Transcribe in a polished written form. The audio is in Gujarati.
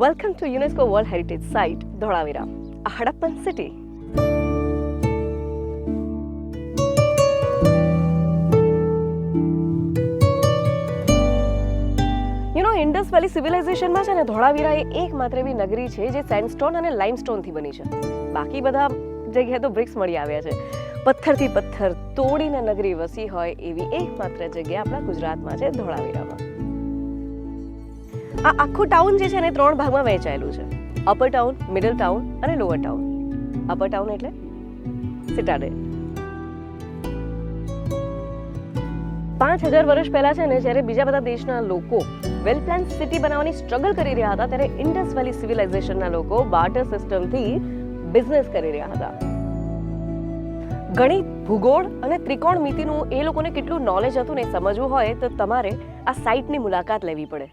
Welcome to UNESCO World Heritage Site, Dholavira, a Harappan city. Indus વેલી સિવિલાઇઝેશનમાં છે ને ધોળાવીરા એ એકમાત્ર એવી નગરી છે જે સેન્ડસ્ટોન અને લાઇમસ્ટોનથી બની છે. બાકી બધા જગ્યાએ તો બ્રિક્સ મળી આવ્યા છે. પથ્થરથી પથ્થર તોડીને નગરી વસી હોય એવી એકમાત્ર જગ્યા આપણા ગુજરાતમાં છે ધોળાવીરામાં. આ આખું ટાઉન જે છે ને 3 ભાગમાં વહેંચાયેલું છે. અપર ટાઉન, મિડલ ટાઉન અને લોઅર ટાઉન. અપર ટાઉન એટલે સિટાડેલ. 5000 વર્ષ પહેલા છે ને જ્યારે બીજા બધા દેશના લોકો વેલ પ્લાન સિટી બનાવવાની સ્ટ્રગલ કરી રહ્યા હતા ત્યારે ઇન્ડસ વેલી સિવિલાઇઝેશનના લોકો બાર્ટર સિસ્ટમથી બિઝનેસ કરી રહ્યા હતા. ગણિત, ભૂગોળ અને ત્રિકોણમિતિનું એ લોકોને કેટલું નોલેજ હતું ને સમજવું હોય તો તમારે આ સાઇટની મુલાકાત લેવી પડે.